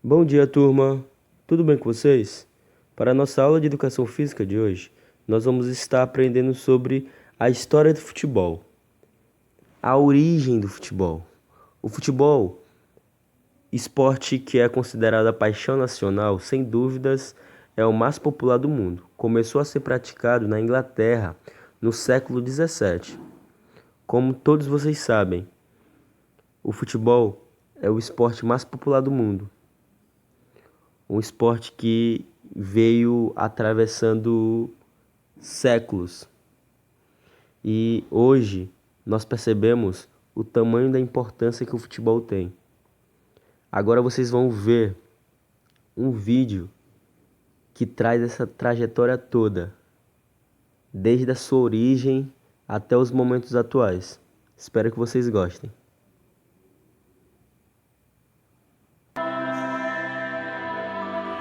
Bom dia, turma! Tudo bem com vocês? Para a nossa aula de Educação Física de hoje, nós vamos estar aprendendo sobre a história do futebol, a origem do futebol. O futebol, esporte que é considerado a paixão nacional, sem dúvidas, é o mais popular do mundo. Começou a ser praticado na Inglaterra no século XVII. Como todos vocês sabem, o futebol é o esporte mais popular do mundo. Um esporte que veio atravessando séculos. E hoje nós percebemos o tamanho da importância que o futebol tem. Agora vocês vão ver um vídeo que traz essa trajetória toda, desde a sua origem até os momentos atuais. Espero que vocês gostem.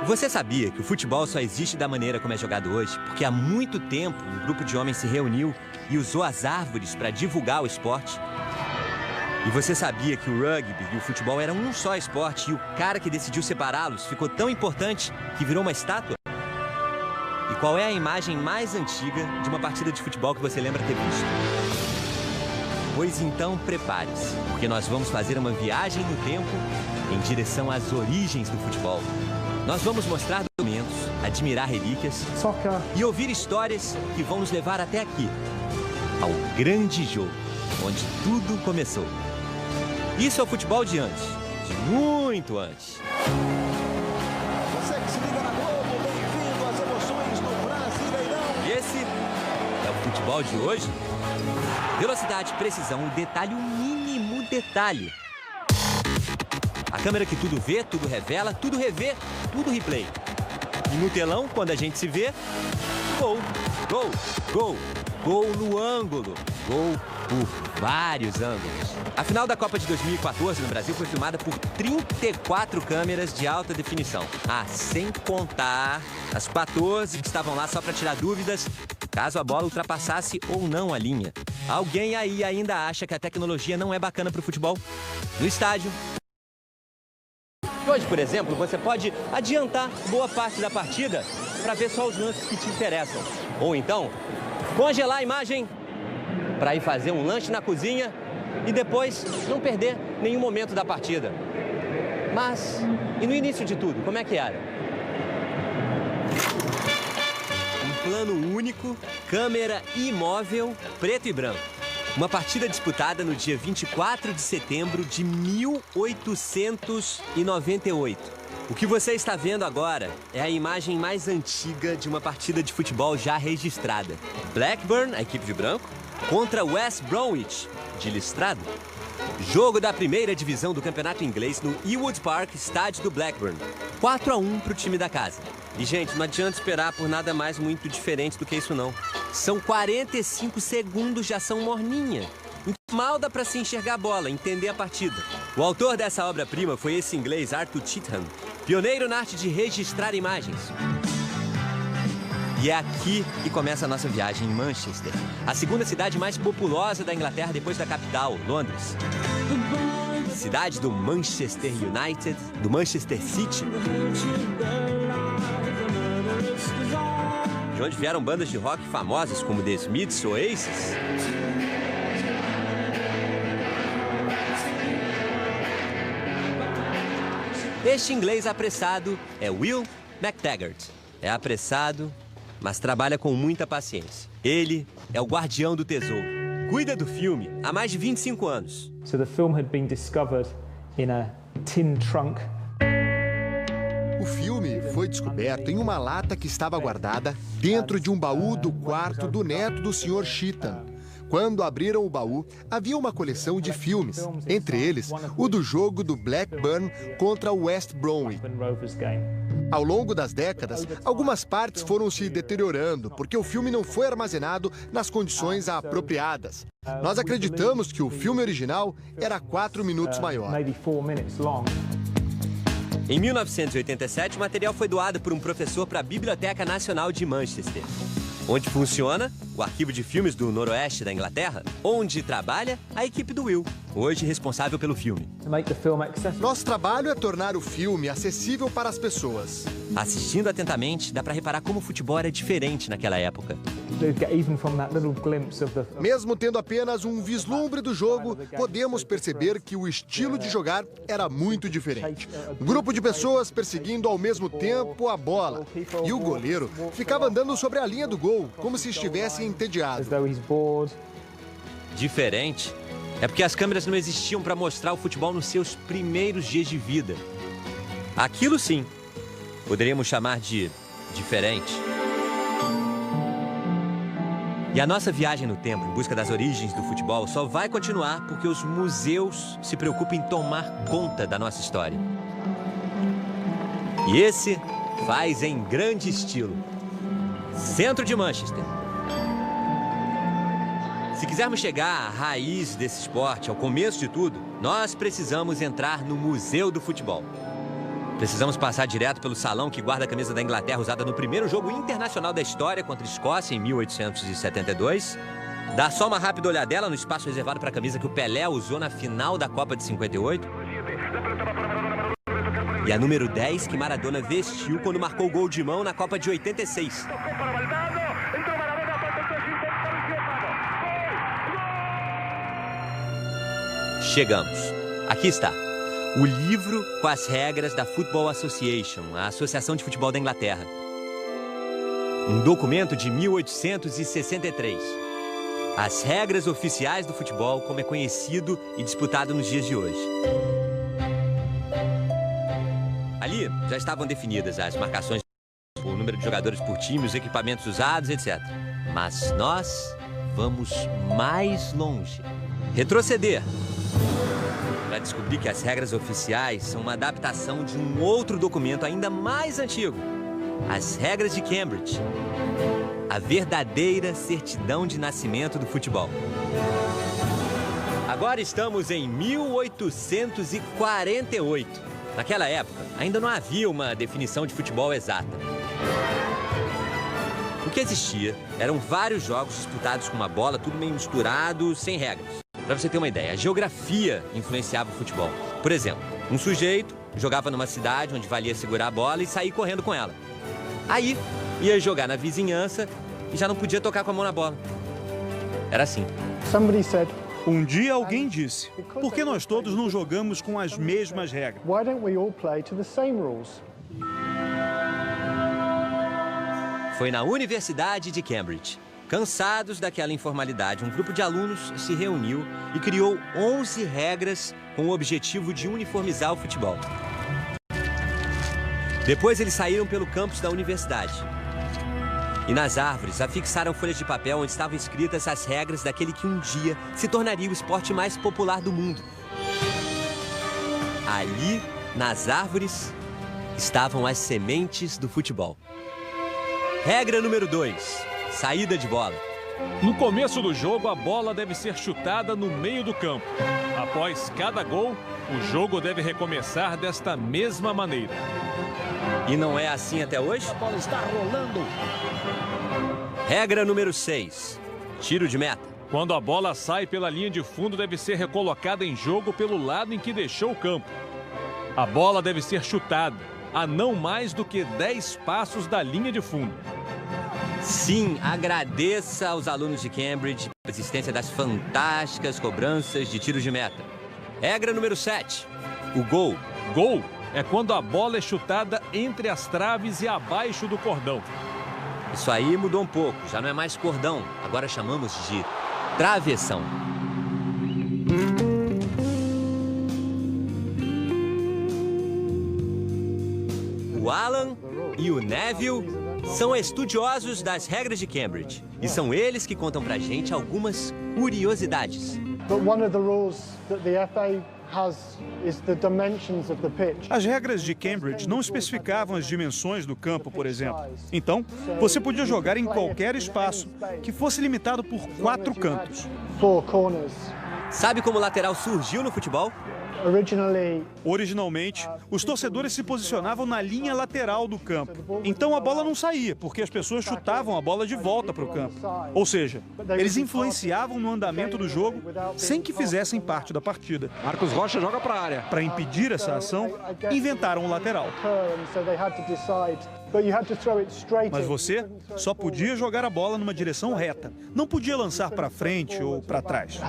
Você sabia que o futebol só existe da maneira como é jogado hoje porque há muito tempo um grupo de homens se reuniu e usou as árvores para divulgar o esporte? E você sabia que o rugby e o futebol eram um só esporte e o cara que decidiu separá-los ficou tão importante que virou uma estátua? E qual é a imagem mais antiga de uma partida de futebol que você lembra ter visto? Pois então prepare-se, porque nós vamos fazer uma viagem no tempo em direção às origens do futebol. Nós vamos mostrar documentos, admirar relíquias e ouvir histórias que vão nos levar até aqui, ao grande jogo, onde tudo começou. Isso é o futebol de antes, de muito antes. Você que se liga na Globo, bem-vindo às emoções do Brasileirão. E esse é o futebol de hoje. Velocidade, precisão, o detalhe, o mínimo detalhe. A câmera que tudo vê, tudo revela, tudo revê, tudo replay. E no telão, quando a gente se vê, gol, gol, gol, gol no ângulo, gol por vários ângulos. A final da Copa de 2014 no Brasil foi filmada por 34 câmeras de alta definição. Ah, sem contar as 14 que estavam lá só para tirar dúvidas, caso a bola ultrapassasse ou não a linha. Alguém aí ainda acha que a tecnologia não é bacana para o futebol? No estádio, hoje, por exemplo, você pode adiantar boa parte da partida para ver só os lances que te interessam. Ou então, congelar a imagem para ir fazer um lanche na cozinha e depois não perder nenhum momento da partida. Mas, e no início de tudo, como é que era? Um plano único, câmera imóvel, preto e branco. Uma partida disputada no dia 24 de setembro de 1898. O que você está vendo agora é a imagem mais antiga de uma partida de futebol já registrada. Blackburn, a equipe de branco, contra West Bromwich, de listrado. Jogo da primeira divisão do campeonato inglês no Ewood Park, estádio do Blackburn. 4-1 para o time da casa. E, gente, não adianta esperar por nada mais muito diferente do que isso, não. São 45 segundos de ação morninha. Mal dá para se enxergar a bola, entender a partida. O autor dessa obra-prima foi esse inglês Arthur Cheetham, pioneiro na arte de registrar imagens. E é aqui que começa a nossa viagem em Manchester, a segunda cidade mais populosa da Inglaterra depois da capital, Londres. Cidade do Manchester United, do Manchester City, de onde vieram bandas de rock famosas como The Smiths ou Oasis. Este inglês apressado é Will McTaggart. É apressado, mas trabalha com muita paciência. Ele é o guardião do tesouro. Cuida do filme há mais de 25 anos. So the film had been discovered in a tin trunk. O filme foi descoberto em uma lata que estava guardada dentro de um baú do quarto do neto do Sr. Cheetham. Quando abriram o baú, havia uma coleção de filmes, entre eles o do jogo do Blackburn contra o West Bromwich. Ao longo das décadas, algumas partes foram se deteriorando porque o filme não foi armazenado nas condições apropriadas. Nós acreditamos que o filme original era 4 minutos maior. Em 1987, o material foi doado por um professor para a Biblioteca Nacional de Manchester, onde funciona o arquivo de filmes do noroeste da Inglaterra, onde trabalha a equipe do Will, hoje responsável pelo filme. To make the film accessible. Nosso trabalho é tornar o filme acessível para as pessoas. Assistindo atentamente, dá para reparar como o futebol era diferente naquela época. Even from that little glimpse of the Mesmo tendo apenas um vislumbre do jogo, podemos perceber que o estilo de jogar era muito diferente. Um grupo de pessoas perseguindo ao mesmo tempo a bola. E o goleiro ficava andando sobre a linha do gol, como se estivesse entediado. as though he's bored. Diferente é porque as câmeras não existiam para mostrar o futebol nos seus primeiros dias de vida. Aquilo sim, poderíamos chamar de diferente. E a nossa viagem no tempo em busca das origens do futebol só vai continuar porque os museus se preocupam em tomar conta da nossa história. E esse faz em grande estilo. Centro de Manchester. Se quisermos chegar à raiz desse esporte, ao começo de tudo, nós precisamos entrar no Museu do Futebol. Precisamos passar direto pelo salão que guarda a camisa da Inglaterra usada no primeiro jogo internacional da história contra a Escócia em 1872. Dar só uma rápida olhadela no espaço reservado para a camisa que o Pelé usou na final da Copa de 58. E a número 10 que Maradona vestiu quando marcou o gol de mão na Copa de 86. Chegamos. Aqui está. O livro com as regras da Football Association, a Associação de Futebol da Inglaterra. Um documento de 1863. As regras oficiais do futebol, como é conhecido e disputado nos dias de hoje. Ali já estavam definidas as marcações, o número de jogadores por time, os equipamentos usados, etc. Mas nós vamos mais longe. Retroceder. Para descobrir que as regras oficiais são uma adaptação de um outro documento ainda mais antigo. As regras de Cambridge. A verdadeira certidão de nascimento do futebol. Agora estamos em 1848. Naquela época, ainda não havia uma definição de futebol exata. O que existia eram vários jogos disputados com uma bola, tudo meio misturado, sem regras. Para você ter uma ideia, a geografia influenciava o futebol. Por exemplo, um sujeito jogava numa cidade onde valia segurar a bola e sair correndo com ela. Aí, ia jogar na vizinhança e já não podia tocar com a mão na bola. Era assim. Somebody said, Um dia alguém disse, por que nós todos não jogamos com as mesmas regras? why don't we all play to the same rules? Foi na Universidade de Cambridge. Cansados daquela informalidade, um grupo de alunos se reuniu e criou 11 regras com o objetivo de uniformizar o futebol. Depois eles saíram pelo campus da universidade. E nas árvores afixaram folhas de papel onde estavam escritas as regras daquele que um dia se tornaria o esporte mais popular do mundo. Ali, nas árvores, estavam as sementes do futebol. Regra número 2. Saída de bola. No começo do jogo, a bola deve ser chutada no meio do campo. Após cada gol, o jogo deve recomeçar desta mesma maneira. E não é assim até hoje? A bola está rolando. Regra número 6. Tiro de meta. Quando a bola sai pela linha de fundo, deve ser recolocada em jogo pelo lado em que deixou o campo. A bola deve ser chutada a não mais do que 10 passos da linha de fundo. Sim, agradeça aos alunos de Cambridge a existência das fantásticas cobranças de tiros de meta. Regra número 7. O gol. Gol é quando a bola é chutada entre as traves e abaixo do cordão. Isso aí mudou um pouco, já não é mais cordão, agora chamamos de travessão. O Alan e o Neville são estudiosos das regras de Cambridge e são eles que contam pra gente algumas curiosidades. But one of the rules that the FA has is the dimensions of the pitch. As regras de Cambridge não especificavam as dimensões do campo, por exemplo. Então, você podia jogar em qualquer espaço que fosse limitado por 4 cantos. 4 corners. Sabe como o lateral surgiu no futebol? Originalmente, os torcedores se posicionavam na linha lateral do campo. Então a bola não saía, porque as pessoas chutavam a bola de volta para o campo. Ou seja, eles influenciavam no andamento do jogo sem que fizessem parte da partida. Marcos Rocha joga para a área. Para impedir essa ação, inventaram o lateral. Mas você só podia jogar a bola numa direção reta. Não podia lançar para frente ou para trás.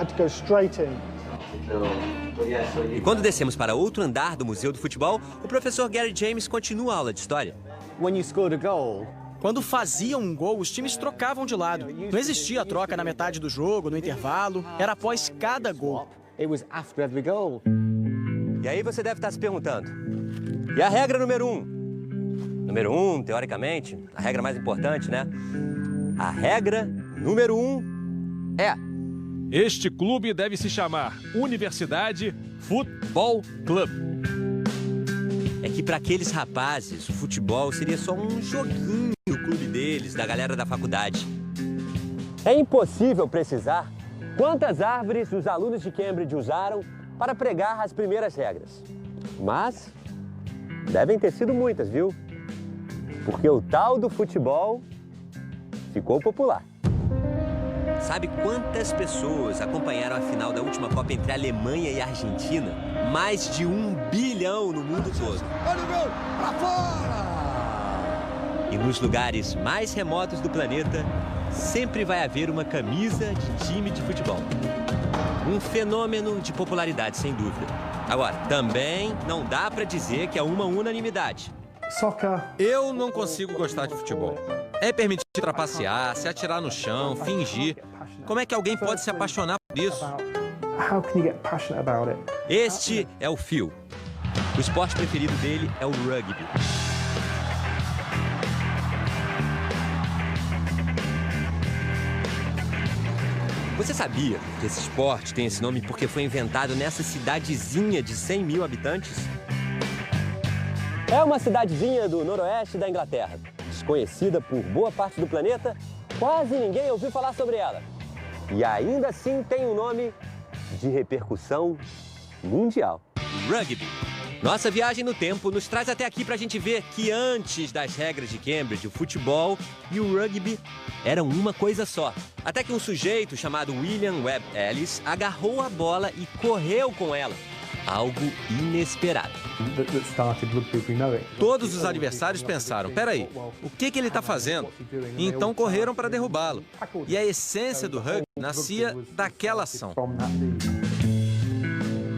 E quando descemos para outro andar do Museu do Futebol, o professor Gary James continua a aula de história. Quando faziam um gol, os times trocavam de lado. Não existia troca na metade do jogo, no intervalo. Era após cada gol. E aí você deve estar se perguntando, e a regra número 1? Número 1, teoricamente, a regra mais importante, né? A regra número 1 é... Este clube deve se chamar Universidade Futebol Club. É que para aqueles rapazes, o futebol seria só um joguinho do clube deles, da galera da faculdade. É impossível precisar quantas árvores os alunos de Cambridge usaram para pregar as primeiras regras. Mas devem ter sido muitas, viu? Porque o tal do futebol ficou popular. Sabe quantas pessoas acompanharam a final da última Copa entre a Alemanha e a Argentina? Mais de 1 bilhão no mundo todo. Olha o gol, pra fora! E nos lugares mais remotos do planeta, sempre vai haver uma camisa de time de futebol. Um fenômeno de popularidade, sem dúvida. Agora, também não dá pra dizer que é uma unanimidade. Eu não consigo gostar de futebol. É permitido trapacear, se atirar no chão, fingir. Como é que alguém pode se apaixonar por isso? Este é o Phil. O esporte preferido dele é o rugby. Você sabia que esse esporte tem esse nome porque foi inventado nessa cidadezinha de 100 mil habitantes? É uma cidadezinha do noroeste da Inglaterra. Desconhecida por boa parte do planeta, quase ninguém ouviu falar sobre ela. E ainda assim tem um nome de repercussão mundial. Rugby. Nossa viagem no tempo nos traz até aqui pra gente ver que antes das regras de Cambridge, o futebol e o rugby eram uma coisa só. Até que um sujeito chamado William Webb Ellis agarrou a bola e correu com ela. Algo inesperado. Todos os adversários pensaram, peraí, o que ele está fazendo? E então correram para derrubá-lo. E a essência do rugby nascia daquela ação.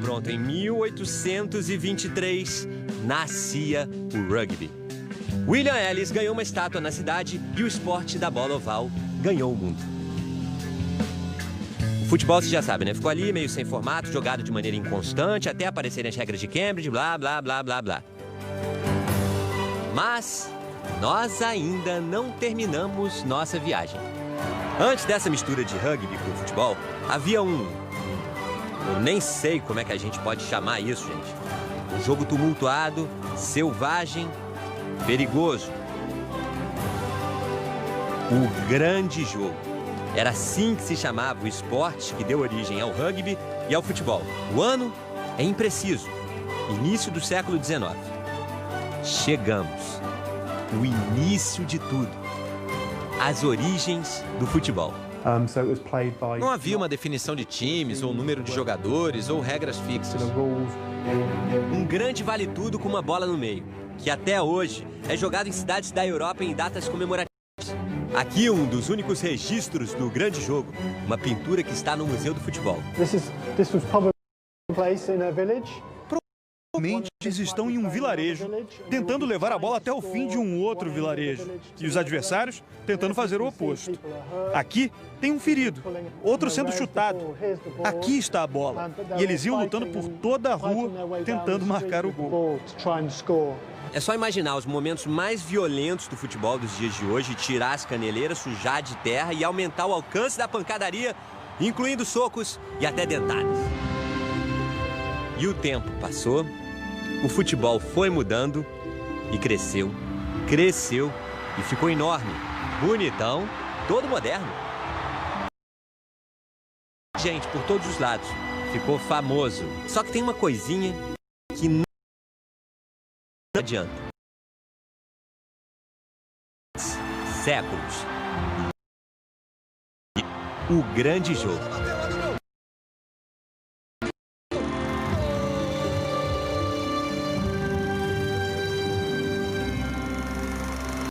Pronto, em 1823, nascia o rugby. William Ellis ganhou uma estátua na cidade e o esporte da bola oval ganhou o mundo. O futebol, você já sabe, né? Ficou ali meio sem formato, jogado de maneira inconstante, até aparecerem as regras de Cambridge, blá, blá, blá, blá, blá. Mas nós ainda não terminamos nossa viagem. Antes dessa mistura de rugby com futebol, havia eu nem sei como é que a gente pode chamar isso, gente. Um jogo tumultuado, selvagem, perigoso. O grande jogo. Era assim que se chamava o esporte que deu origem ao rugby e ao futebol. O ano é impreciso. Início do século XIX. Chegamos. O início de tudo. As origens do futebol. Não havia uma definição de times, ou número de jogadores, ou regras fixas. Um grande vale-tudo com uma bola no meio, que até hoje é jogado em cidades da Europa em datas comemorativas. Aqui um dos únicos registros do grande jogo, uma pintura que está no Museu do Futebol. Provavelmente eles estão em um vilarejo, tentando levar a bola até o fim de um outro vilarejo. E os adversários tentando fazer o oposto. Aqui tem um ferido, outro sendo chutado. Aqui está a bola. E eles iam lutando por toda a rua, tentando marcar o gol. É só imaginar os momentos mais violentos do futebol dos dias de hoje, tirar as caneleiras, sujar de terra e aumentar o alcance da pancadaria, incluindo socos e até dentadas. E o tempo passou, o futebol foi mudando e cresceu, cresceu e ficou enorme, bonitão, todo moderno. Gente por todos os lados, ficou famoso. Só que tem uma coisinha que não adianta. Séculos. O grande jogo.